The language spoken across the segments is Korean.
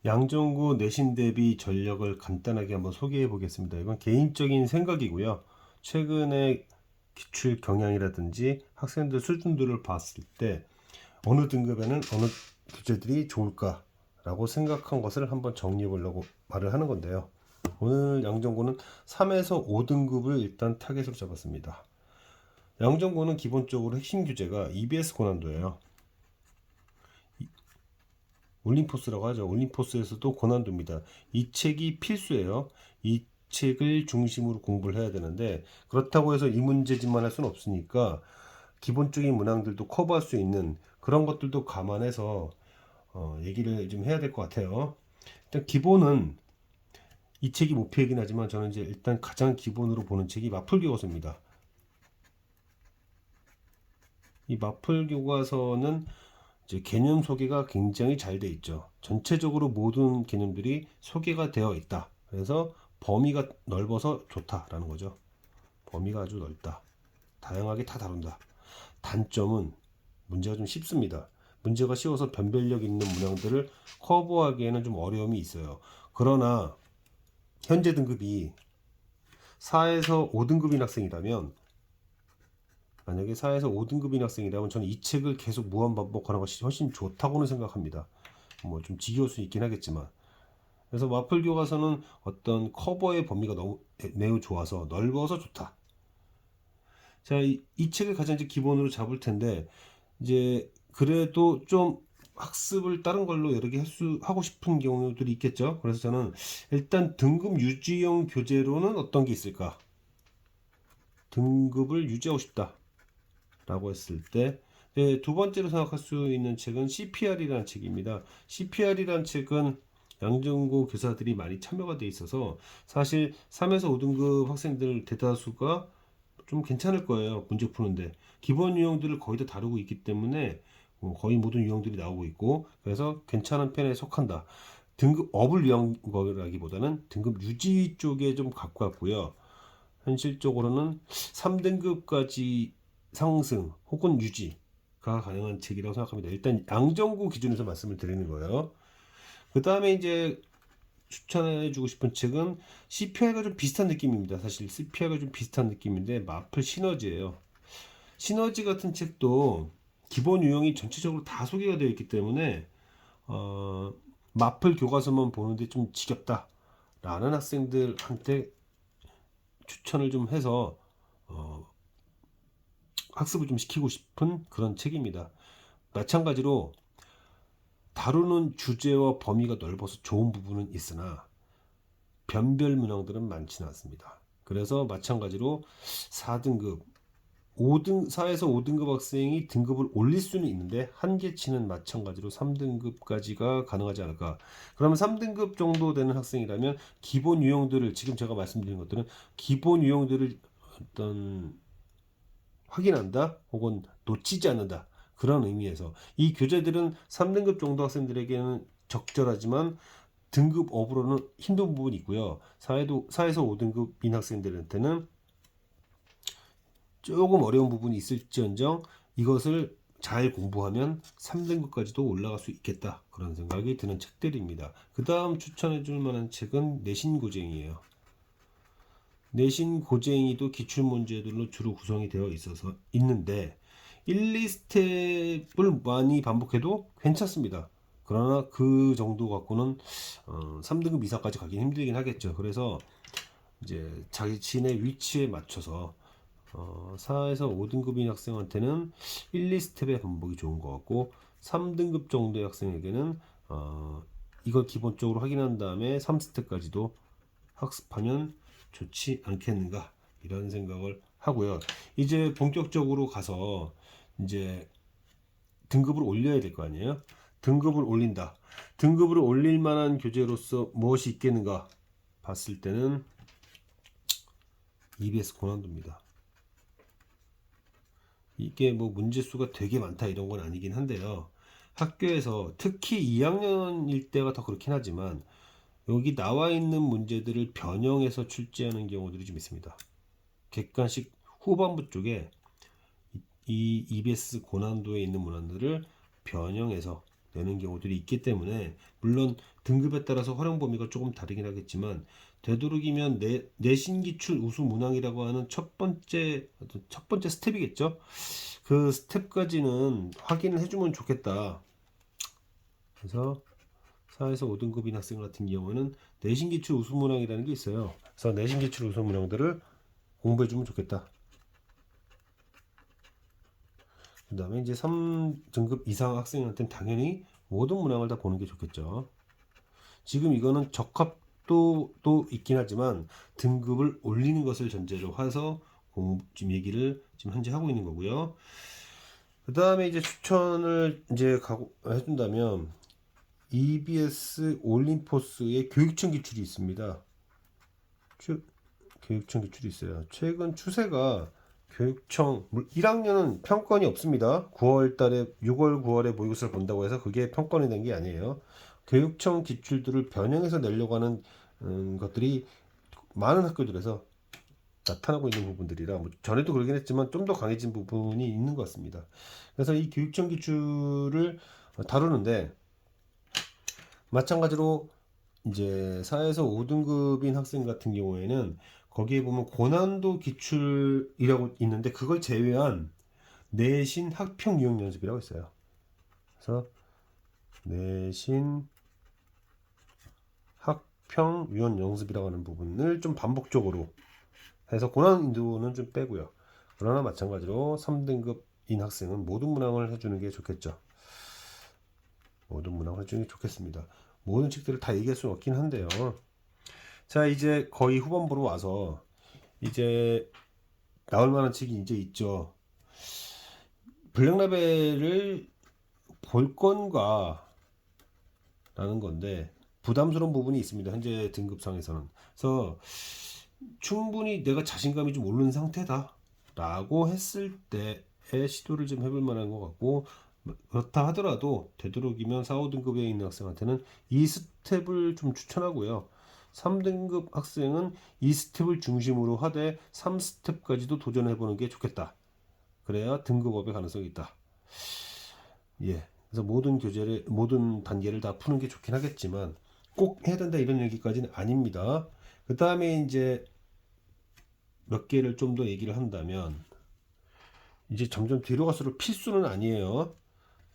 양정구 내신 대비 전력을 간단하게 한번 소개해 보겠습니다. 이건 개인적인 생각이고요. 최근에 기출 경향이라든지 학생들 수준들을 봤을 때 어느 등급에는 어느 교재들이 좋을까라고 생각한 것을 한번 정리해 보려고 말을 하는 건데요. 오늘 양정구는 3에서 5등급을 일단 타겟으로 잡았습니다. 양정구는 기본적으로 핵심 교재가 EBS 고난도예요. 올림포스라고 하죠. 올림포스에서도 고난도입니다. 이 책이 필수예요. 이 책을 중심으로 공부를 해야 되는데 그렇다고 해서 이 문제집만 할 수는 없으니까 기본적인 문항들도 커버할 수 있는 그런 것들도 감안해서 얘기를 좀 해야 될 것 같아요. 일단 기본은 이 책이 목표이긴 하지만 저는 이제 일단 가장 기본으로 보는 책이 마플 교과서입니다. 이 마플 교과서는 이제 개념 소개가 굉장히 잘 돼 있죠. 전체적으로 모든 개념들이 소개가 되어 있다. 그래서 범위가 넓어서 좋다라는 거죠. 범위가 아주 넓다. 다양하게 다 다룬다. 단점은 문제가 좀 쉽습니다. 문제가 쉬워서 변별력 있는 문항들을 커버하기에는 좀 어려움이 있어요. 그러나 현재 등급이 4에서 5등급인 학생이라면 만약에 4에서 5등급인 학생이라면 저는 이 책을 계속 무한 반복하는 것이 훨씬 좋다고는 생각합니다. 뭐 좀 지겨울 수 있긴 하겠지만 그래서 마플 교과서는 어떤 커버의 범위가 너무 매우 좋아서 넓어서 좋다. 자, 이 책을 가장 이제 기본으로 잡을 텐데 이제 그래도 좀 학습을 다른 걸로 여러 개 하고 싶은 경우들이 있겠죠. 그래서 저는 일단 등급 유지형 교재로는 어떤 게 있을까? 등급을 유지하고 싶다라고 했을 때 두 번째로 생각할 수 있는 책은 CPR이라는 책입니다. CPR이라는 책은 양정고 교사들이 많이 참여가 돼 있어서 사실 3에서 5등급 학생들 대다수가 좀 괜찮을 거예요. 문제 푸는데 기본 유형들을 거의 다 다루고 있기 때문에 거의 모든 유형들이 나오고 있고 그래서 괜찮은 편에 속한다. 등급 업을 위한 거라기보다는 등급 유지 쪽에 좀 가깝고요. 현실적으로는 3등급까지 상승 혹은 유지가 가능한 책이라고 생각합니다. 일단 양정구 기준에서 말씀을 드리는 거예요. 그 다음에 이제 추천해주고 싶은 책은 CPI가 좀 비슷한 느낌입니다. 사실 CPI가 좀 비슷한 느낌인데 마플 시너지예요. 시너지 같은 책도 기본 유형이 전체적으로 다 소개가 되어 있기 때문에 마플 교과서만 보는데 좀 지겹다라는 학생들한테 추천을 좀 해서 어, 학습을 좀 시키고 싶은 그런 책입니다. 마찬가지로 다루는 주제와 범위가 넓어서 좋은 부분은 있으나 변별 문항들은 많지는 않습니다. 그래서 마찬가지로 4등급 4에서 5등급 학생이 등급을 올릴 수는 있는데 한계치는 마찬가지로 3등급까지가 가능하지 않을까. 그러면 3등급 정도 되는 학생이라면 기본 유형들을 지금 제가 말씀드린 것들은 기본 유형들을 어떤 확인한다 혹은 놓치지 않는다. 그런 의미에서 이 교재들은 3등급 정도 학생들에게는 적절하지만 등급 업으로는 힘든 부분이 있고요. 4에서 5등급인 학생들한테는 조금 어려운 부분이 있을지언정 이것을 잘 공부하면 3등급까지도 올라갈 수 있겠다. 그런 생각이 드는 책들입니다. 그 다음 추천해 줄 만한 책은 내신고쟁이에요. 내신고쟁이도 기출문제들로 주로 구성이 되어 있어서 있는데 1, 2스텝을 많이 반복해도 괜찮습니다. 그러나 그 정도 갖고는 3등급 이상까지 가긴 힘들긴 하겠죠. 그래서 이제 자신의 위치에 맞춰서 4에서 5등급인 학생한테는 1, 2스텝의 반복이 좋은 것 같고 3등급 정도의 학생에게는 이걸 기본적으로 확인한 다음에 3스텝까지도 학습하면 좋지 않겠는가 이런 생각을 하고요. 이제 본격적으로 가서 이제 등급을 올려야 될 거 아니에요? 등급을 올린다. 등급을 올릴 만한 교재로서 무엇이 있겠는가 봤을 때는 EBS 고난도입니다. 이게 뭐 문제수가 되게 많다 이런 건 아니긴 한데요. 학교에서 특히 2학년일 때가 더 그렇긴 하지만 여기 나와 있는 문제들을 변형해서 출제하는 경우들이 좀 있습니다. 객관식 후반부 쪽에 이 EBS 고난도에 있는 문항들을 변형해서 내는 경우들이 있기 때문에, 물론 등급에 따라서 활용 범위가 조금 다르긴 하겠지만, 되도록이면 내신 기출 우수 문항이라고 하는 첫 번째 스텝이겠죠. 그 스텝까지는 확인을 해주면 좋겠다. 그래서 4에서 5등급인 학생 같은 경우는 내신 기출 우수 문항이라는 게 있어요. 그래서 내신 기출 우수 문항들을 공부해주면 좋겠다. 그 다음에 이제 3등급 이상 학생한테는 당연히 모든 문항을 다 보는 게 좋겠죠. 지금 이거는 적합도 또 있긴 하지만 등급을 올리는 것을 전제로 해서 지금 얘기를 지금 현재 하고 있는 거고요. 그 다음에 이제 추천을 이제 해준다면 EBS 올림포스의 교육청 기출이 있습니다. 교육청 기출이 있어요. 최근 추세가 교육청 1학년은 평권이 없습니다. 6월, 9월에 모의고사를 본다고 해서 그게 평권이 된 게 아니에요. 교육청 기출들을 변형해서 내려고 하는 것들이 많은 학교들에서 나타나고 있는 부분들이라, 뭐 전에도 그러긴 했지만 좀 더 강해진 부분이 있는 것 같습니다. 그래서 이 교육청 기출을 다루는데, 마찬가지로 이제 4에서 5등급인 학생 같은 경우에는 거기에 보면 고난도 기출이라고 있는데, 그걸 제외한 내신 학평 유형 연습이라고 있어요. 그래서 내신 학평 유형 연습이라고 하는 부분을 좀 반복적으로 해서 고난이도는 좀 빼고요. 그러나 마찬가지로 3등급인 학생은 모든 문항을 해주는 게 좋겠죠. 모든 문항을 해주는 게 좋겠습니다. 모든 책들을 다 얘기할 수는 없긴 한데요. 자, 이제 거의 후반부로 와서 이제 나올 만한 책이 이제 있죠. 블랙라벨을 볼 건가 라는 건데, 부담스러운 부분이 있습니다. 현재 등급상에서는. 그래서 충분히 내가 자신감이 좀 오른 상태다 라고 했을 때의 시도를 좀 해볼 만한 것 같고, 그렇다 하더라도 되도록이면 4, 5등급에 있는 학생한테는 이 스텝을 좀 추천하고요. 3등급 학생은 이 스텝을 중심으로 하되 3스텝까지도 도전해보는 게 좋겠다. 그래야 등급업의 가능성이 있다. 예. 그래서 모든 단계를 다 푸는 게 좋긴 하겠지만 꼭 해야 된다 이런 얘기까지는 아닙니다. 그 다음에 이제 몇 개를 좀 더 얘기를 한다면, 이제 점점 뒤로 갈수록 필수는 아니에요.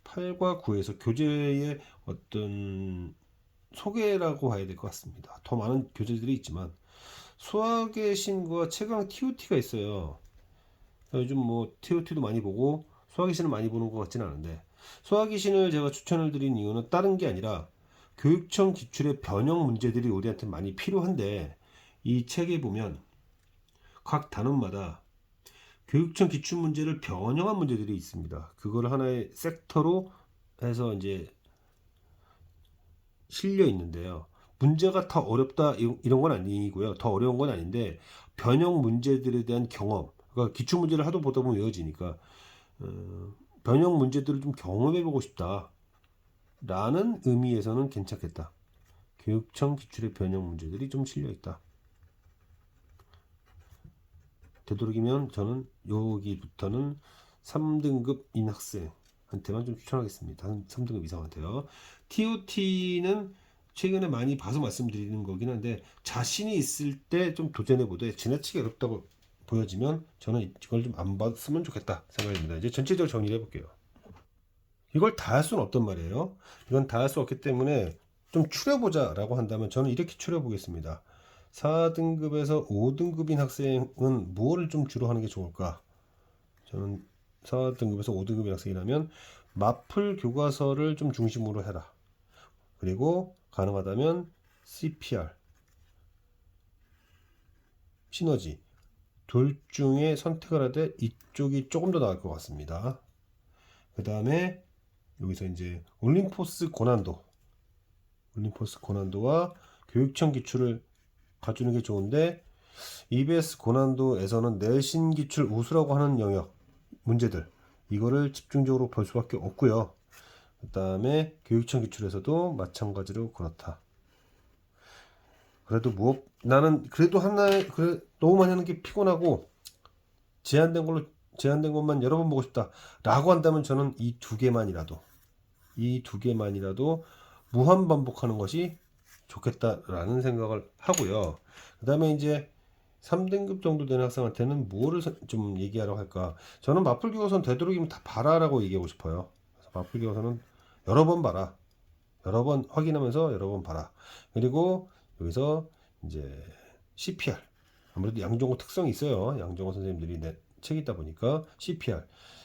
8과 9에서 교재의 어떤 소개라고 봐야 될 것 같습니다. 더 많은 교재들이 있지만 수학의 신과 최강 TOT가 있어요. 요즘 뭐 TOT도 많이 보고 수학의 신을 많이 보는 것 같지는 않은데, 수학의 신을 제가 추천을 드린 이유는 다른 게 아니라 교육청 기출의 변형 문제들이 우리한테 많이 필요한데, 이 책에 보면 각 단원마다 교육청 기출 문제를 변형한 문제들이 있습니다. 그걸 하나의 섹터로 해서 이제 실려 있는데요. 문제가 더 어렵다 이런 건 아니고요. 더 어려운 건 아닌데, 변형 문제들에 대한 경험, 그러니까 기출 문제를 하도 보다 보면 외워지니까 변형 문제들을 좀 경험해보고 싶다 라는 의미에서는 괜찮겠다. 교육청 기출의 변형 문제들이 좀 실려 있다. 되도록이면 저는 여기부터는 3등급인 학생한테만 좀 추천하겠습니다. 3등급 이상한테요. TOT는 최근에 많이 봐서 말씀드리는 거긴 한데, 자신이 있을 때 좀 도전해보되 지나치게 어렵다고 보여지면 저는 이걸 좀 안 봤으면 좋겠다 생각입니다. 이제 전체적으로 정리를 해볼게요. 이걸 다 할 수는 없단 말이에요. 이건 다 할 수 없기 때문에 좀 추려보자 라고 한다면 저는 이렇게 추려보겠습니다. 4등급에서 5등급인 학생은 무엇을 좀 주로 하는 게 좋을까? 저는 4등급에서 5등급인 학생이라면 마플 교과서를 좀 중심으로 해라. 그리고 가능하다면 CPR, 시너지 둘 중에 선택을 하되 이쪽이 조금 더 나을 것 같습니다. 그 다음에 여기서 이제 올림포스 고난도와 교육청 기출을 가주는 게 좋은데, EBS 고난도에서는 내신 기출 우수라고 하는 영역 문제들, 이거를 집중적으로 볼 수밖에 없고요. 그 다음에 교육청 기출에서도 마찬가지로 그렇다. 그래도 나는 그래도 너무 많이 하는 게 피곤하고 제한된 것만 여러 번 보고 싶다 라고 한다면 저는 이 두 개만이라도 이 두 개만이라도 무한 반복하는 것이 좋겠다라는 생각을 하고요. 그 다음에 이제 3등급 정도 되는 학생한테는 뭐를 좀 얘기하라고 할까? 저는 마풀교과서는 되도록이면 다 봐라라고 얘기하고 싶어요. 그래서 마풀교과서는 여러 번 봐라. 여러 번 확인하면서 여러 번 봐라. 그리고 여기서 이제 CPR. 아무래도 양정호 특성이 있어요. 양정호 선생님들이 낸 책이다 보니까 CPR.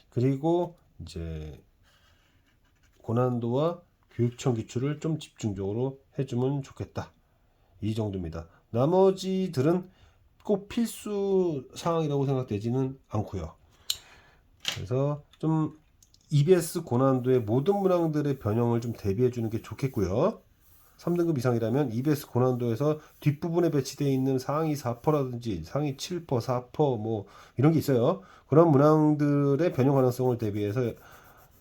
그리고 이제 고난도와 교육청 기출을 좀 집중적으로 해주면 좋겠다. 이 정도입니다. 나머지들은 꼭 필수 사항이라고 생각되지는 않고요. 그래서 좀 EBS 고난도의 모든 문항들의 변형을 좀 대비해 주는 게 좋겠고요. 3등급 이상이라면 EBS 고난도에서 뒷부분에 배치되어 있는 상위 4%라든지 상위 7%, 4% 뭐 이런 게 있어요. 그런 문항들의 변형 가능성을 대비해서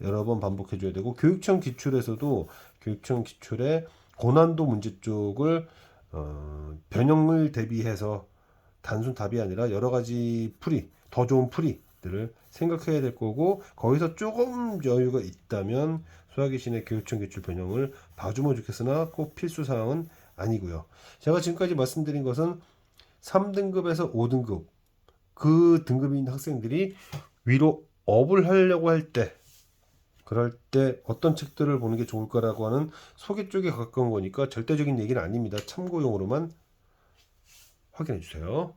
여러 번 반복해 줘야 되고, 교육청 기출에서도 교육청 기출의 고난도 문제 쪽을 변형을 대비해서 단순 답이 아니라 여러 가지 풀이, 더 좋은 풀이들을 생각해야 될 거고, 거기서 조금 여유가 있다면 수학의 교육청 기출 변형을 봐주면 좋겠으나 꼭 필수 사항은 아니고요. 제가 지금까지 말씀드린 것은 3등급에서 5등급 그 등급인 학생들이 위로 업을 하려고 할 때, 그럴 때 어떤 책들을 보는 게 좋을까라고 하는 소개 쪽에 가까운 거니까 절대적인 얘기는 아닙니다. 참고용으로만 확인해 주세요.